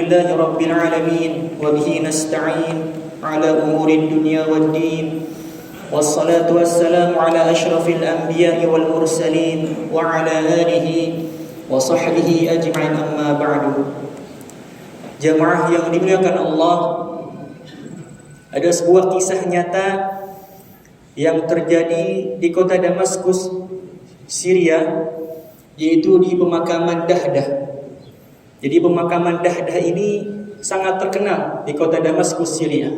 Alhamdulillahi Rabbil Alamin wa bihi nasta'in ala umuri dunya wad din. Wassalatu wassalamu ala asyrafil anbiya'i wal mursalin wa ala alihi wa sahbihi ajma'in, amma ba'du. Jamaah yang dimuliakan Allah, ada sebuah kisah nyata yang terjadi di kota Damaskus, Syria, yaitu di pemakaman Dahdah. Jadi pemakaman Dahdah ini sangat terkenal di kota Damaskus, Syria.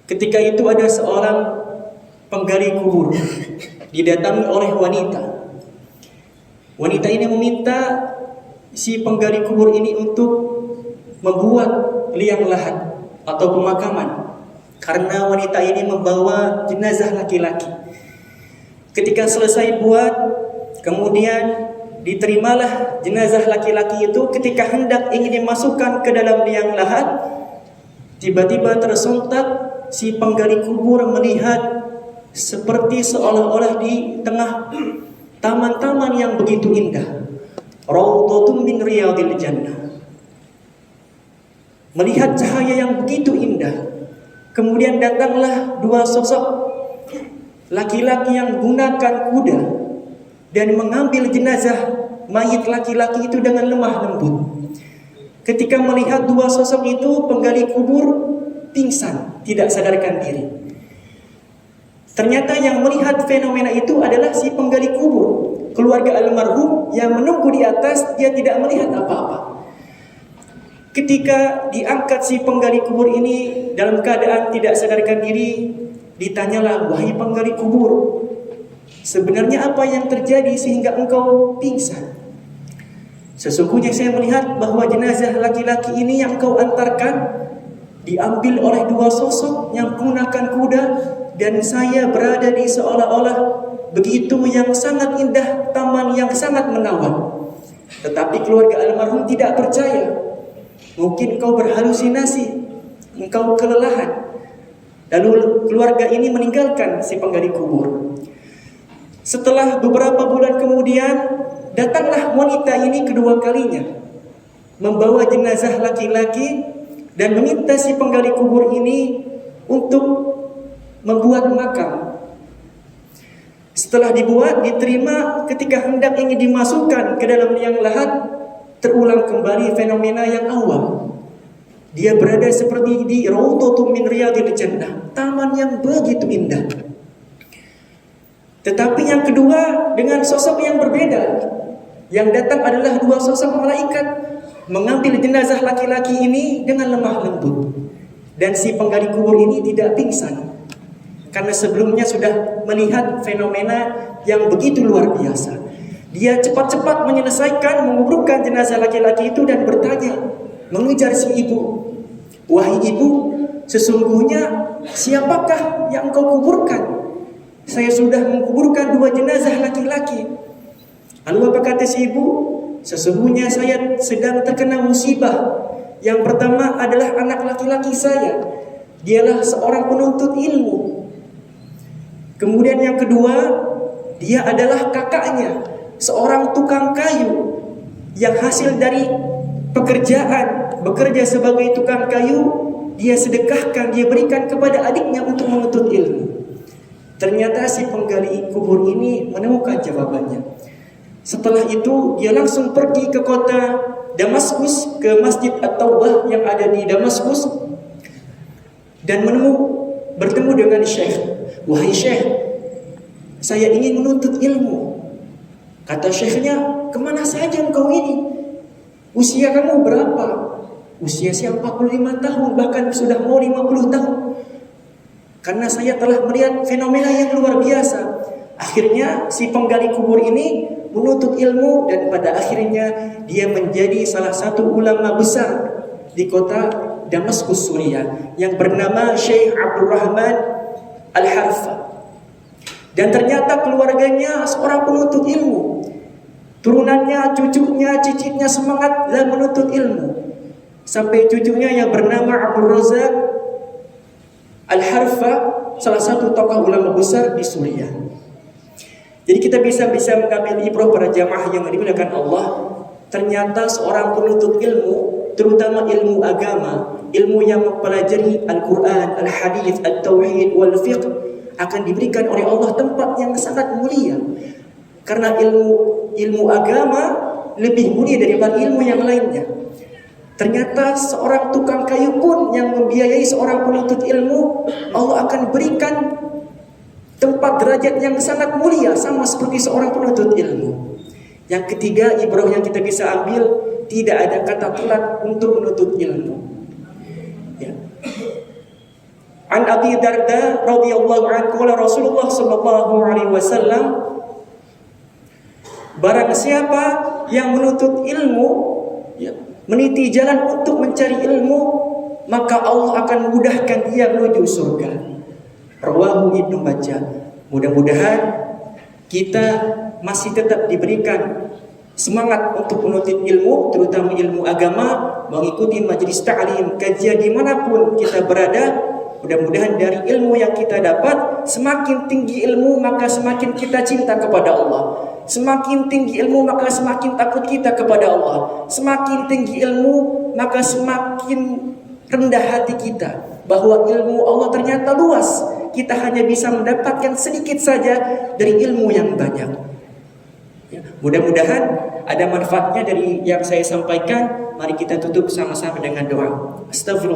Ketika itu ada seorang penggali kubur didatangi oleh wanita. Wanita ini meminta si penggali kubur ini untuk membuat liang lahat atau pemakaman, karena wanita ini membawa jenazah laki-laki. Ketika selesai buat, kemudian diterimalah jenazah laki-laki itu. Ketika hendak ingin dimasukkan ke dalam liang lahat, tiba-tiba tersontak si penggali kubur melihat seperti seolah-olah di tengah taman-taman yang begitu indah, raudhatun min riyadil jannah. Melihat cahaya yang begitu indah, kemudian datanglah dua sosok laki-laki yang menggunakan kuda dan mengambil jenazah mayit laki-laki itu dengan lemah lembut. Ketika melihat dua sosok itu, penggali kubur pingsan, tidak sadarkan diri. Ternyata yang melihat fenomena itu adalah si penggali kubur, keluarga almarhum yang menunggu di atas. Dia tidak melihat apa-apa. Ketika diangkat si penggali kubur ini dalam keadaan tidak sadarkan diri, ditanyalah, wahai penggali kubur, sebenarnya apa yang terjadi sehingga engkau pingsan? Sesungguhnya saya melihat bahwa jenazah laki-laki ini yang engkau antarkan diambil oleh dua sosok yang menggunakan kuda, dan saya berada di seolah-olah begitu yang sangat indah, taman yang sangat menawan. Tetapi keluarga almarhum tidak percaya. Mungkin engkau berhalusinasi, engkau kelelahan. Lalu keluarga ini meninggalkan si penggali kubur. Setelah beberapa bulan kemudian, datanglah wanita ini kedua kalinya, membawa jenazah laki-laki dan meminta si penggali kubur ini untuk membuat makam. Setelah dibuat, diterima, ketika hendak ingin dimasukkan ke dalam liang lahat, terulang kembali fenomena yang awal. Dia berada seperti di raudhatun min riyadil jannah, taman yang begitu indah. Tetapi yang kedua dengan sosok yang berbeda. Yang datang adalah dua sosok malaikat mengambil jenazah laki-laki ini dengan lemah lembut. Dan si penggali kubur ini tidak pingsan, karena sebelumnya sudah melihat fenomena yang begitu luar biasa. Dia cepat-cepat menyelesaikan menguburkan jenazah laki-laki itu dan bertanya, mengejar si ibu, wahai ibu, sesungguhnya siapakah yang kau kuburkan? Saya sudah menguburkan dua jenazah laki-laki. Lalu apa kata si ibu? Sesungguhnya saya sedang terkena musibah. Yang pertama adalah anak laki-laki saya, dialah seorang penuntut ilmu. Kemudian yang kedua, dia adalah kakaknya, seorang tukang kayu, yang hasil dari pekerjaan bekerja sebagai tukang kayu, dia sedekahkan, dia berikan kepada adiknya untuk menuntut ilmu. Ternyata si penggali kubur ini menemukan jawabannya. Setelah itu dia langsung pergi ke kota Damaskus, ke Masjid At-Taubah yang ada di Damaskus, dan bertemu dengan Syekh. Wahai Syekh, saya ingin menuntut ilmu. Kata Syekhnya, kemana saja engkau ini? Usia kamu berapa? Usia saya 45 tahun, bahkan sudah mau 50 tahun. Karena saya telah melihat fenomena yang luar biasa. Akhirnya si penggali kubur ini menuntut ilmu, dan pada akhirnya dia menjadi salah satu ulama besar di kota Damaskus, Suriah, yang bernama Syekh Abdurrahman Al-Harfa. Dan ternyata keluarganya seorang penuntut ilmu. Turunannya, cucunya, cicitnya semangat dalam menuntut ilmu. Sampai cucunya yang bernama Abdul Razak Al-Harfa, salah satu tokoh ulama besar di Suriah. Jadi kita bisa mengambil ibrah para jamaah yang dimuliakan Allah, ternyata seorang penuntut ilmu, terutama ilmu agama, ilmu yang mempelajari Al-Quran, Al-Hadith, Al-Tauhid, Wal-Fiqh, akan diberikan oleh Allah tempat yang sangat mulia. Karena ilmu agama lebih mulia daripada ilmu yang lainnya. Ternyata seorang tukang kayu pun yang membiayai seorang penuntut ilmu, Allah akan berikan tempat derajat yang sangat mulia sama seperti seorang penuntut ilmu. Yang ketiga, ibrah yang kita bisa ambil, tidak ada kata telat untuk menuntut ilmu. Ya. An Abi Darda radhiyallahu anhu, qala Rasulullah sallallahu alaihi wasallam, barang siapa yang menuntut ilmu, ya, meniti jalan untuk mencari ilmu, maka Allah akan mudahkan dia menuju surga. Rawahu Ibnu Majah. Mudah-mudahan kita masih tetap diberikan semangat untuk menuntut ilmu, terutama ilmu agama, mengikuti majelis ta'lim, kajian dimanapun kita berada. Mudah-mudahan dari ilmu yang kita dapat, semakin tinggi ilmu maka semakin kita cinta kepada Allah. Semakin tinggi ilmu maka semakin takut kita kepada Allah. Semakin tinggi ilmu maka semakin rendah hati kita bahwa ilmu Allah ternyata luas. Kita hanya bisa mendapatkan sedikit saja dari ilmu yang banyak. Ya, mudah-mudahan ada manfaatnya dari yang saya sampaikan. Mari kita tutup sama-sama dengan doa. Astagfirullah.